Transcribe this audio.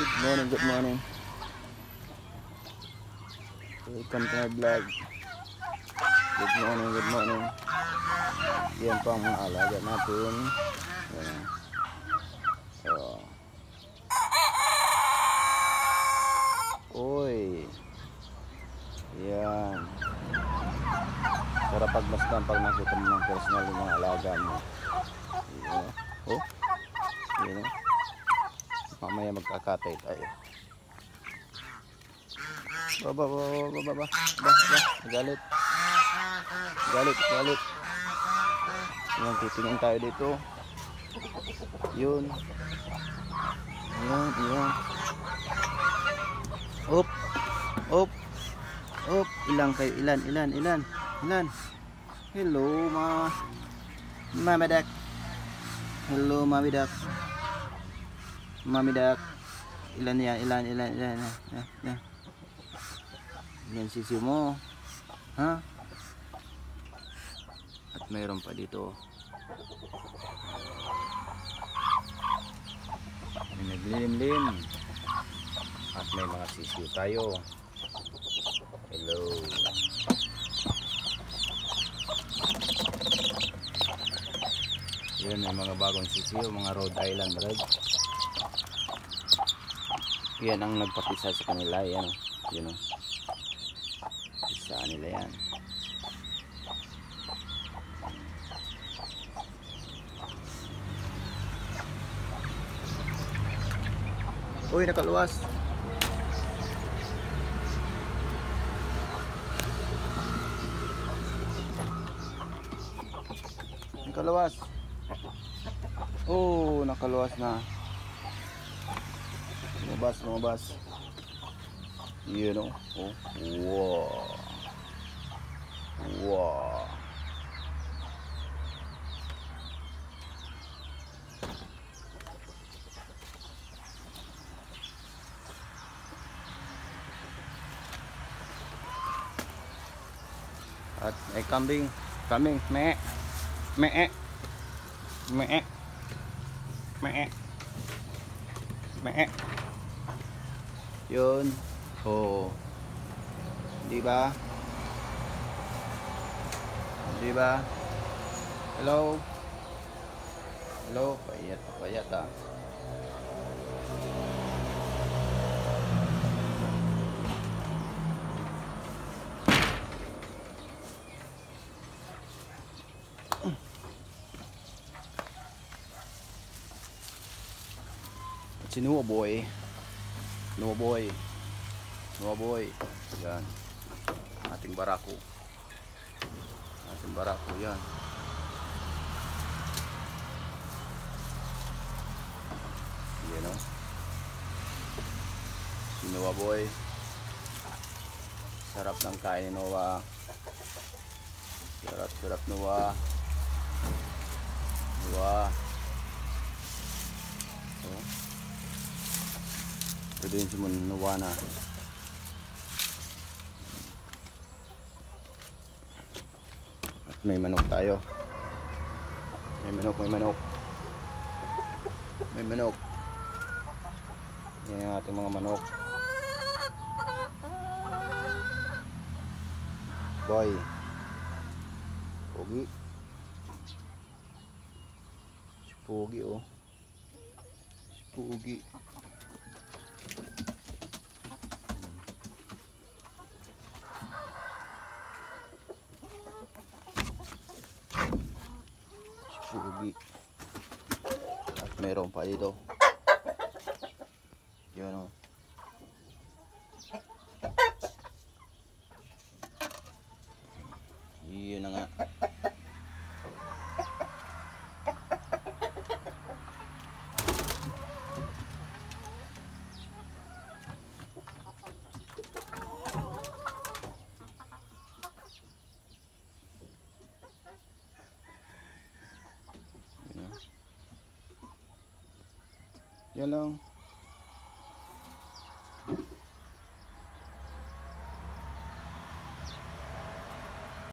Good morning, good morning. Welcome to my vlog. Good morning, good morning. Yan pa ang mga alaga natin. Yan. Oh. Uy. Yan. Sarap pagmasdan pag nakita mo ng personal yung mga alaga mo. Yan. Oh. Yan. Mamaya magkakatay tayo. Baba. Galit. Galit. Yan, titingin tayo dito. Yun. Yan. Up. Ilan kayo? Ilan? Hello, Mama Duck. Hello, Mami Duck. Mami Duck. Ilan yan? Yan sisiw mo. Ha? At mayroon pa dito. May naglilimlim. At may mga sisiw tayo. Hello. Yan, may mga bagong sisiw, mga Rhode Island Red. Yan ang nagpapisa sa kanila. Yan, yun o. Pisa nila yan. Uy, nakaluwas. Oh, nakaluwas na. Lumabas. You know. Oh. Wow. At may kambing. Me. Yun. Oh. Di ba? Hello. Payat ah. Si Noah boy. Yan. Ating barako yan. Yan o. Si Noah boy. Sarap ng kain ni Noah. Sarap Noah. Oh. Pwede yun si Noah na. At may manok tayo. May manok. Yan ang ating mga manok. Boy. Pogi oh. Pogi. At meron pa dito. Yun o. Yun na nga. Yan lang.